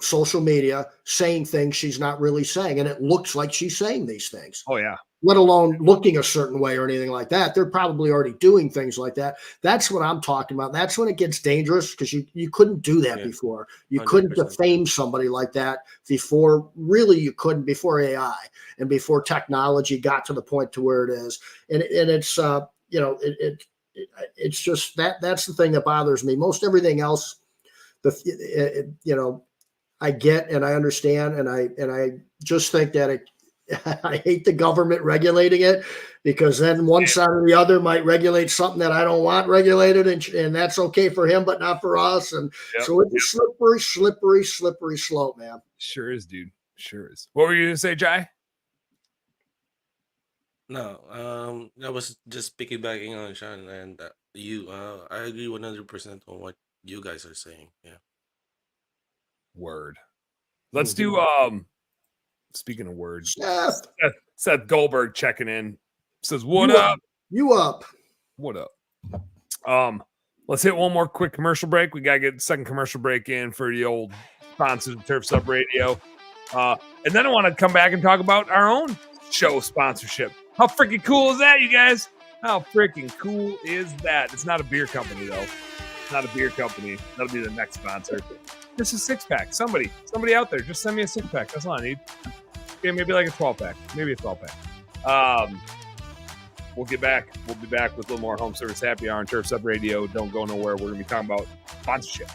social media saying things she's not really saying, and it looks like she's saying these things. Oh yeah. Let alone looking a certain way or anything like that. They're probably already doing things like that. That's what I'm talking about. That's when it gets dangerous, because you couldn't do that before. You 100%. Couldn't defame somebody like that before. Really, you couldn't before AI and before technology got to the point to where it is. And it's it's just that's the thing that bothers me. Most everything else, I get and I understand, and I just think that I hate the government regulating it, because then one side or the other might regulate something that I don't want regulated, and that's okay for him, but not for us. And so it's a slippery slope, man. Sure is, dude. Sure is. What were you gonna say, Jai? No, I was just piggybacking on Shawn and you. I agree 100% on what you guys are saying. Yeah. Word. Let's do speaking of words, Seth Goldberg checking in, says, what up? You up? What up? Let's hit one more quick commercial break. We gotta get the second commercial break in for the old sponsors of Turfs Up Radio. And then I want to come back and talk about our own show sponsorship. How freaking cool is that, you guys? How freaking cool is that? It's not a beer company, though. It's not a beer company. That'll be the next sponsor. Just a 6-pack. Somebody out there, just send me a 6-pack. That's all I need. Okay, maybe like a 12-pack. Maybe a 12-pack. We'll get back. We'll be back with a little more home service happy hour on Turfs Up Radio. Don't go nowhere. We're going to be talking about sponsorship.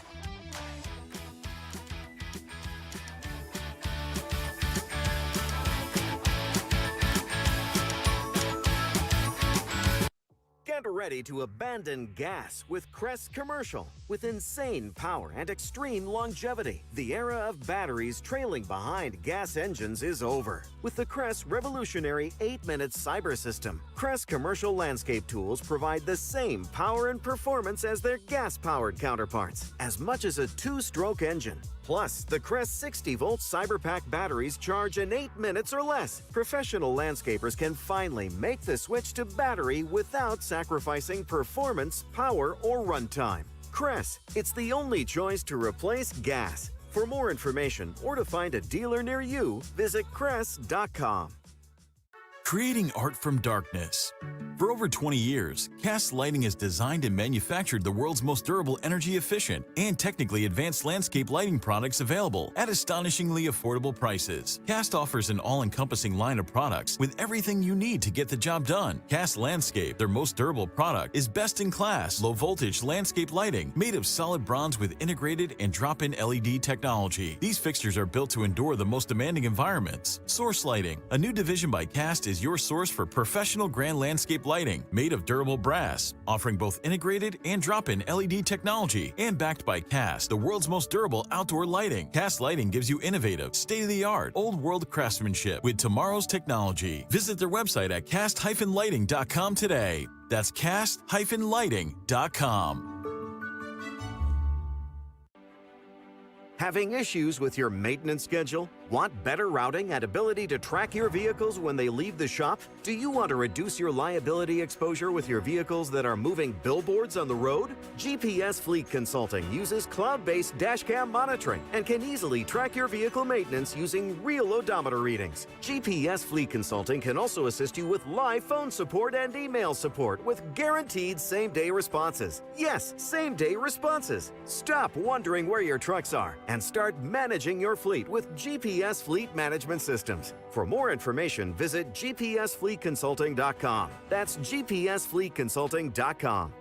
Get ready to abandon gas with Crest Commercial. With insane power and extreme longevity, the era of batteries trailing behind gas engines is over. With the Crest revolutionary 8-minute cyber system, Crest Commercial landscape tools provide the same power and performance as their gas-powered counterparts, as much as a 2-stroke engine. Plus, the Crest 60-volt CyberPack batteries charge in 8 minutes or less. Professional landscapers can finally make the switch to battery without sacrificing performance, power, or runtime. Crest, it's the only choice to replace gas. For more information or to find a dealer near you, visit Crest.com. Creating art from darkness. For over 20 years, Cast Lighting has designed and manufactured the world's most durable, energy-efficient, and technically advanced landscape lighting products available at astonishingly affordable prices. Cast offers an all-encompassing line of products with everything you need to get the job done. Cast Landscape, their most durable product, is best-in-class, low-voltage landscape lighting made of solid bronze with integrated and drop-in LED technology. These fixtures are built to endure the most demanding environments. Source Lighting, a new division by Cast, is your source for professional grand landscape lighting made of durable brass, offering both integrated and drop-in LED technology, and backed by Cast, the world's most durable outdoor lighting. Cast Lighting gives you innovative, state-of-the-art, old-world craftsmanship with tomorrow's technology. Visit their website at cast-lighting.com today. That's cast-lighting.com. Having issues with your maintenance schedule? Want better routing and ability to track your vehicles when they leave the shop? Do you want to reduce your liability exposure with your vehicles that are moving billboards on the road? GPS Fleet Consulting uses cloud-based dashcam monitoring and can easily track your vehicle maintenance using real odometer readings. GPS Fleet Consulting can also assist you with live phone support and email support with guaranteed same-day responses. Yes, same-day responses. Stop wondering where your trucks are and start managing your fleet with GPS Fleet Management Systems. For more information, visit gpsfleetconsulting.com. That's gpsfleetconsulting.com.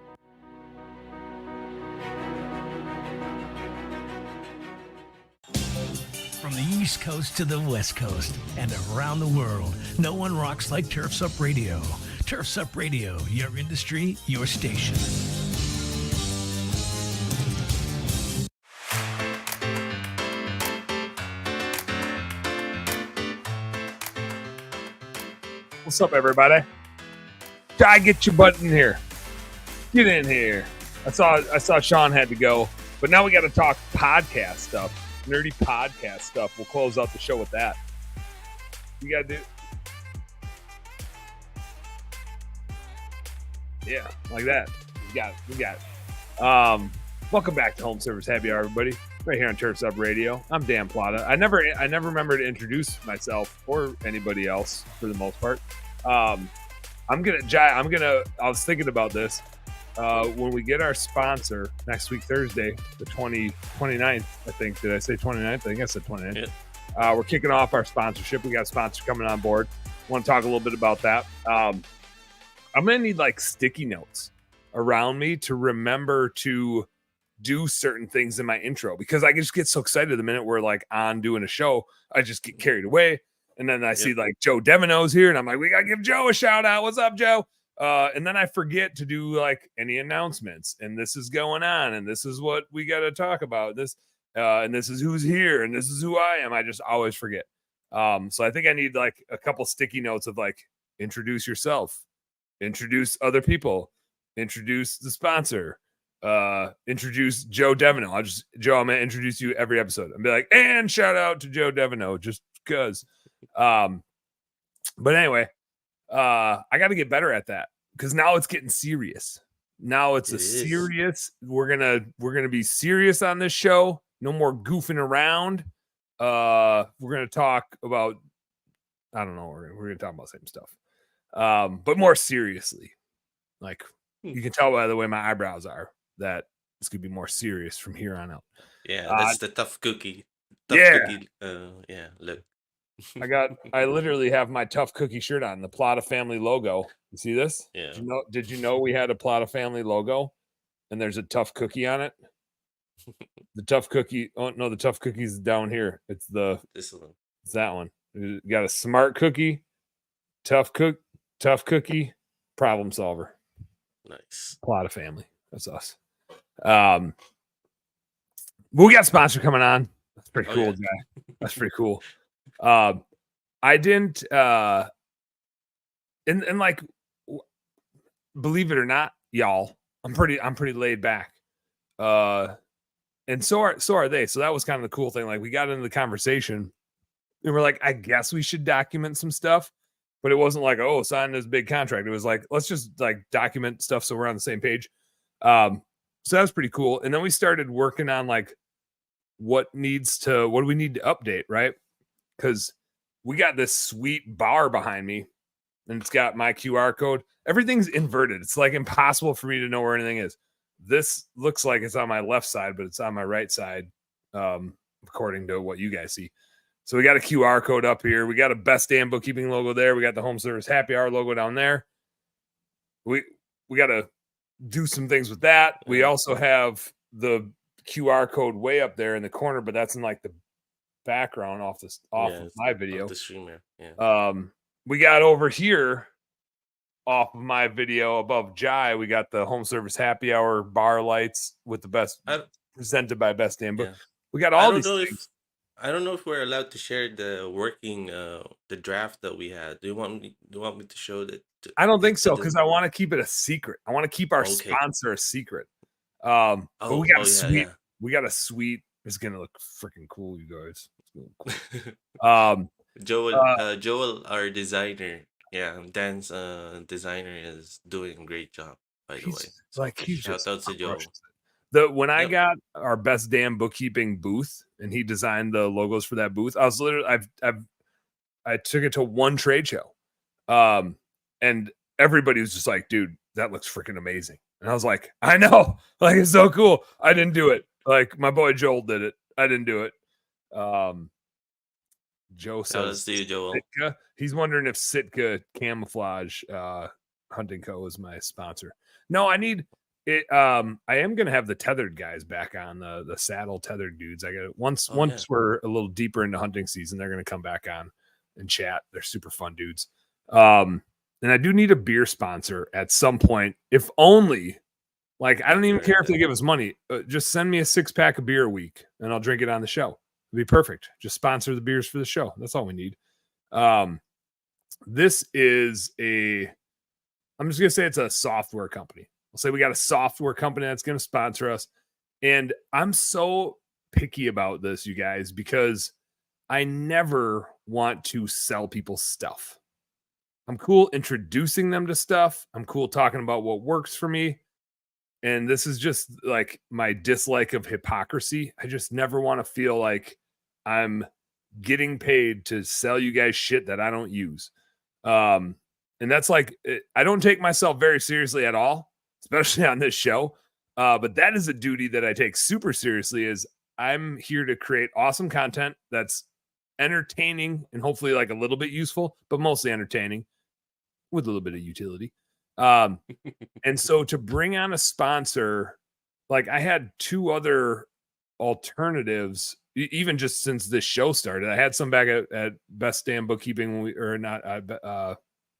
From the East Coast to the West Coast and around the world, no one rocks like Turfs Up Radio. Turfs Up Radio, your industry, your station. What's up, everybody? Try get your butt in here. Get in here. I saw Shawn had to go, but now we got to talk podcast stuff, nerdy podcast stuff. We'll close out the show with that. We got to do, yeah, like that. We got it. Welcome back to Home Service Happy Hour, everybody. Right here on Turfs Up Radio. I'm Dan Platta. I never remember to introduce myself or anybody else for the most part. I was thinking about this. When we get our sponsor next week, Thursday, the 29th, I think. Did I say 29th? I think I said 29th. Yeah. We're kicking off our sponsorship. We got a sponsor coming on board. Want to talk a little bit about that. I'm going to need like sticky notes around me to remember to do certain things in my intro, because I just get so excited the minute we're like on doing a show. I just get carried away. And then I see like Joe Devino's here and I'm like, we got to give Joe a shout out. What's up, Joe? And then I forget to do like any announcements, and this is going on, and this is what we got to talk about, this, and this is who's here, and this is who I am. I just always forget. So I think I need like a couple sticky notes of like, introduce yourself, introduce other people, introduce the sponsor, introduce Joe Devino. I'm gonna introduce you every episode and be like, and shout out to Joe Devino, just because. But anyway, I got to get better at that, because now it's getting serious. Now it's serious. We're gonna be serious on this show. No more goofing around. We're gonna talk about, I don't know. We're gonna talk about the same stuff, but more seriously. Like, you can tell by the way my eyebrows are that it's gonna be more serious from here on out. Yeah, that's the tough cookie. Cookie. Look. I literally have my Tough Cookie shirt on, the Platta family logo. You see this? Yeah. Did you know we had a Platta family logo and there's a Tough Cookie on it? The Tough Cookie. Oh no, the Tough Cookie's down here. It's this one. It's that one. You got a Smart Cookie, Tough Cookie, Problem Solver. Nice. Platta family. That's us. But we got a sponsor coming on. That's pretty cool, guy. That's pretty cool. I didn't and like, believe it or not, y'all, I'm pretty laid back. And so are they. So that was kind of the cool thing. Like, we got into the conversation and we're like, I guess we should document some stuff, but it wasn't like, oh, sign this big contract. It was like, let's just like document stuff so we're on the same page. So that was pretty cool. And then we started working on like, what do we need to update, right? Because we got this sweet bar behind me and it's got my QR code. Everything's inverted. It's like impossible for me to know where anything is. This looks like it's on my left side, but it's on my right side, according to what you guys see. So we got a QR code up here. We got a Best Damn Bookkeeping logo there. We got the Home Service Happy Hour logo down there. We got to do some things with that. We also have the QR code way up there in the corner, but that's in like the background off of my video. Off the streamer. Yeah. We got over here off of my video above Jai, we got the Home Service Happy Hour bar lights with the best presented by Best Damn Book. We got all these things. I don't know if we're allowed to share the working the draft that we had. Do you want me to show that? I don't think so, because I want to keep it a secret. I want to keep our sponsor a secret. But we got a sweet. We got a sweet. It's gonna look freaking cool, you guys. Cool. Joel, our designer, Dan's designer is doing a great job, by the way. So he's shout just out to Joel. crushes it. When I Yep. got our best damn bookkeeping booth and he designed the logos for that booth, I was literally I took it to one trade show. And everybody was just like, dude, that looks freaking amazing. And I was like, I know, like, it's so cool. I didn't do it. Like, my boy Joel did it. I didn't do it. Joe says, See you, Joel. Sitka. He's wondering if Sitka Camouflage Hunting Co. is my sponsor. No, I need it. I am gonna have the tethered guys back on, the saddle tethered dudes. I got once we're a little deeper into hunting season, they're gonna come back on and chat. They're super fun dudes. And I do need a beer sponsor at some point, if only. Like, I don't even care if they give us money. Just send me a 6-pack of beer a week, and I'll drink it on the show. It'd be perfect. Just sponsor the beers for the show. That's all we need. This is I'm just going to say it's a software company. I'll say we got a software company that's going to sponsor us. And I'm so picky about this, you guys, because I never want to sell people stuff. I'm cool introducing them to stuff. I'm cool talking about what works for me. And this is just like my dislike of hypocrisy. I just never want to feel like I'm getting paid to sell you guys shit that I don't use. And that's like, I don't take myself very seriously at all, especially on this show. But that is a duty that I take super seriously. Is I'm here to create awesome content that's entertaining and hopefully like a little bit useful, but mostly entertaining with a little bit of utility. And so to bring on a sponsor, like I had 2 other alternatieven just since this show started. I had some back at Best Damn Bookkeeping when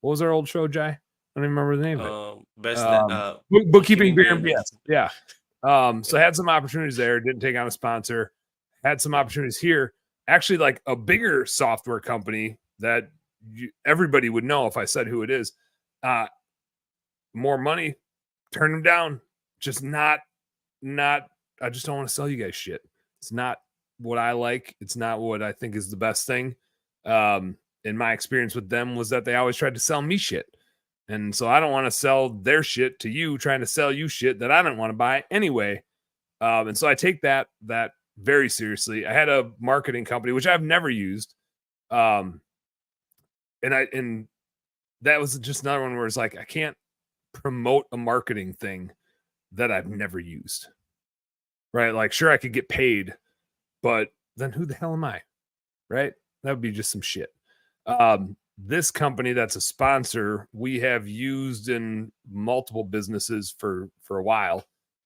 what was our old show, Jai? I don't even remember the name of it. Bookkeeping Beer and BS. Yeah. So I had some opportunities there, didn't take on a sponsor, had some opportunities here. Actually, like a bigger software company that everybody would know if I said who it is. More money, turn them down. Just not. I just don't want to sell you guys shit. It's not what I like. It's not what I think is the best thing. In my experience with them was that they always tried to sell me shit. And so I don't want to sell their shit to you, trying to sell you shit that I don't want to buy anyway. And so I take that very seriously. I had a marketing company, which I've never used. And that was just another one where it's like, I can't promote a marketing thing that I've never used. Right? Like, sure, I could get paid, but then who the hell am I? Right? That would be just some shit. This company that's a sponsor, we have used in multiple businesses for a while.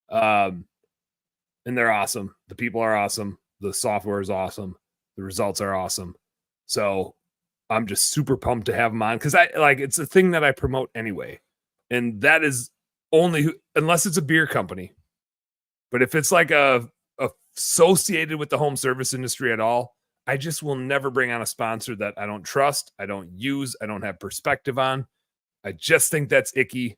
And they're awesome. The people are awesome. The software is awesome. The results are awesome. So I'm just super pumped to have them on because it's a thing that I promote anyway. And that is only unless it's a beer company. But if it's like associated with the home service industry at all, I just will never bring on a sponsor that I don't trust, I don't use, I don't have perspective on. I just think that's icky.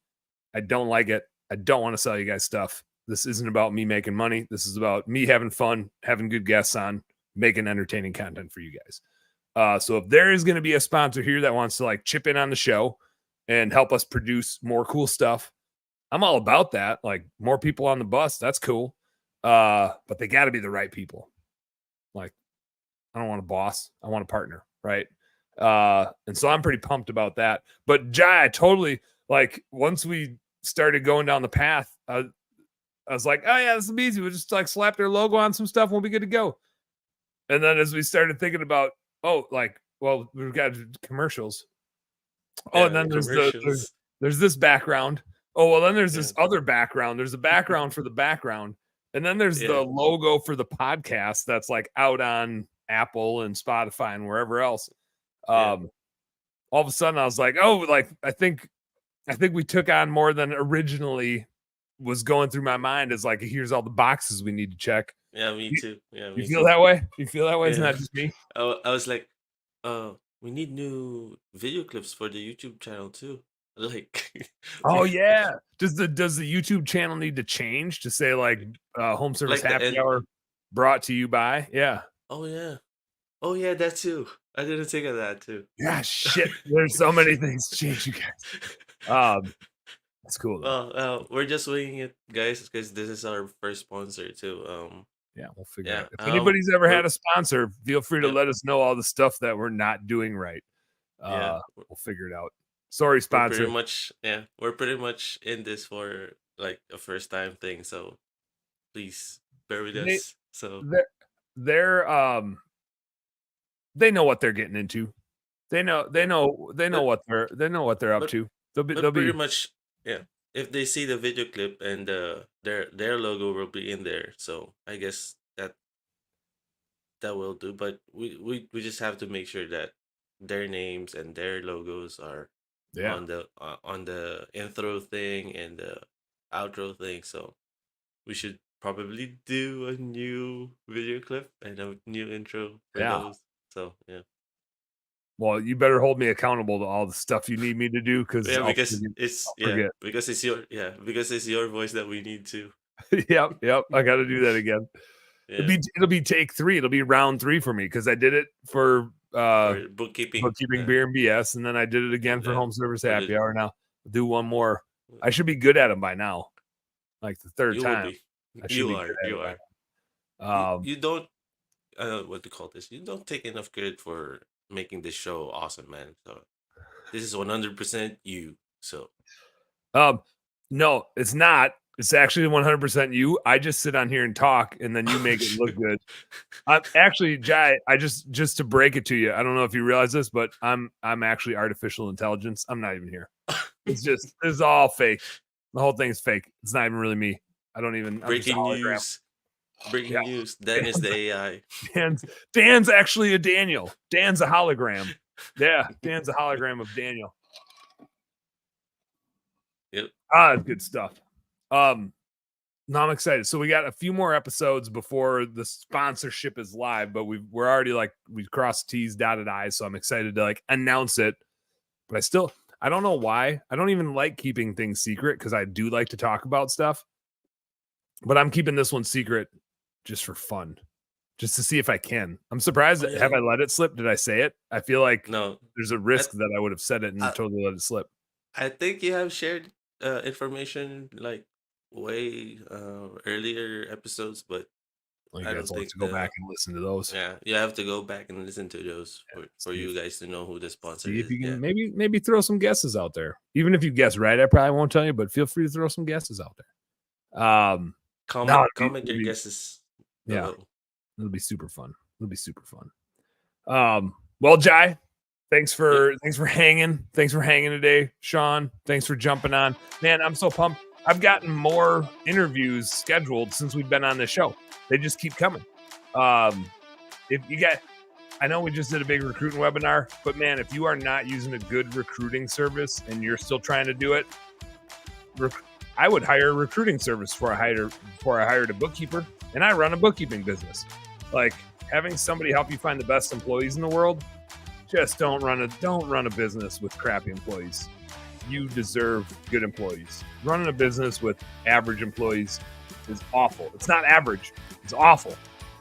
I don't like it. I don't want to sell you guys stuff. This isn't about me making money. This is about me having fun, having good guests on, making entertaining content for you guys. So if there is going to be a sponsor here that wants to like chip in on the show and help us produce more cool stuff, I'm all about that. Like more people on the bus, that's cool. But they got to be the right people. Like, I don't want a boss. I want a partner, right? And so I'm pretty pumped about that. But Jai, I totally, like, once we started going down the path, I was like, oh yeah, this will be easy. We'll just like slap their logo on some stuff and we'll be good to go. And then as we started thinking about, we've got commercials. And then there's this background. Then there's this other background. There's a background for the background. And then there's the logo for the podcast that's like out on Apple and Spotify and wherever else. All of a sudden I was like, I think we took on more than originally was going through my mind. As like, here's all the boxes we need to check. Yeah, me too. Yeah, you feel that way? You feel that way? It's not just me. I was like, we need new video clips for the YouTube channel too. Like, yeah. Does the YouTube channel need to change to say like home service like happy hour brought to you by? Yeah. Oh Oh yeah, that too. I didn't think of that too. Yeah, shit. There's so many things to change, you guys. That's cool though. Well, we're just winging it, guys, because this is our first sponsor too. Yeah, we'll figure it Yeah. out. If anybody's ever had a sponsor, feel free to Yep. let us know all the stuff that we're not doing right. Yeah. We'll figure it out. Sorry, We're sponsor. pretty much in this for like a first time thing, so please bear with They- us. So they know what they're getting into. They know what they're up but- to. but They'll pretty be much, yeah. If they see the video clip and their logo will be in there, so I guess that will do. But we just have to make sure that their names and their logos are on the intro thing and the outro thing. So we should probably do a new video clip and a new intro for those. So yeah. Well, you better hold me accountable to all the stuff you need me to do because Yeah, because forget. because it's your voice that we need to. Yep. I got to do that again. Yeah. It'll be take 3. It'll be round 3 for me because I did it for For bookkeeping, beer and BS, and then I did it again for then home service for the- happy hour. Now I'll do one more. I should be good at them by now. Like the third You will time. be. I should You be are. good at You it by are. now. You don't. What do you call this? You don't take enough credit for making this show awesome, man. So this is 100% you. So No, it's not. It's actually 100% you. I just sit on here and talk, and then you make it look good. I'm actually, Jai. I just to break it to you. I don't know if you realize this, but I'm actually artificial intelligence. I'm not even here. This is all fake. The whole thing's fake. It's not even really me. I don't even. breaking news. Breaking news. Dan is the AI. Dan's actually a Daniel. Dan's a hologram. Yeah, Dan's a hologram of Daniel. Yep. Good stuff. Now I'm excited. So we got a few more episodes before the sponsorship is live, but we're already we crossed T's, dotted I's, so I'm excited to announce it. But I don't know why. I don't even like keeping things secret because I do like to talk about stuff. But I'm keeping this one secret just for fun, just to see if I can. I'm surprised. Oh, yeah. Have I let it slip? Did I say it? I feel like No. there's a risk that I would have said it and totally let it slip. I think you have shared information way earlier episodes, but Well, you I guys don't will have think to go back and listen to those. Yeah, you have to go back and listen to those for you guys to know who the sponsor See is. if you can maybe throw some guesses out there. Even if you guess right, I probably won't tell you, but feel free to throw some guesses out there. Comment your guesses below. Yeah, it'll be super fun. Well, Jai, thanks for hanging. Thanks for hanging today, Shawn. Thanks for jumping on. Man, I'm so pumped. I've gotten more interviews scheduled since we've been on the show. They just keep coming. If you get, I know we just did a big recruiting webinar, but man, if you are not using a good recruiting service and you're still trying to do it, I would hire a recruiting service before I hired a bookkeeper, and I run a bookkeeping business. Having somebody help you find the best employees in the world, just don't run a business with crappy employees. You deserve good employees. Running a business with average employees is awful. It's not average. It's awful.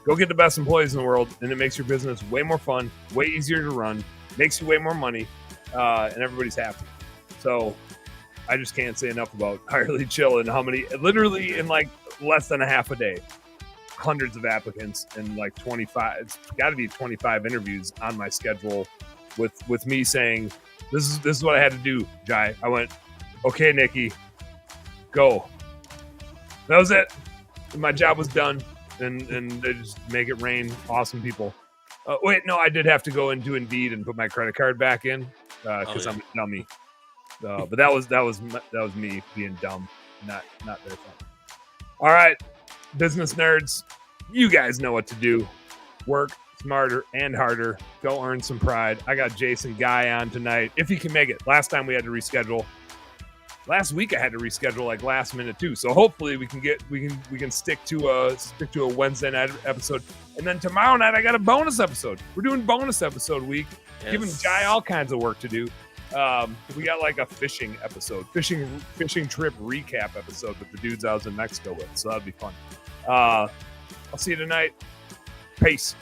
Go get the best employees in the world, and it makes your business way more fun, way easier to run, makes you way more money, and everybody's happy. So I just can't say enough about Hire Lead Chill and how many, literally in less than a half a day, hundreds of applicants and 25. It's got to be 25 interviews on my schedule with me saying, this is what I had to do, Jai. I went, okay, Nikki, go. That was it. My job was done, and they just make it rain. Awesome people. Wait, no, I did have to go and do Indeed and put my credit card back in because I'm a dummy. But that was me being dumb, not their fault. All right, business nerds, you guys know what to do. Work smarter and harder. Go earn some pride. I got Jason Guy on tonight if he can make it. Last time we had to reschedule. Last week I had to reschedule last minute too. So hopefully we can stick to a Wednesday night episode. And then tomorrow night I got a bonus episode. We're doing bonus episode week, giving Jai all kinds of work to do. We got a fishing episode, fishing trip recap episode with the dudes I was in Mexico with. So that'd be fun. I'll see you tonight. Peace.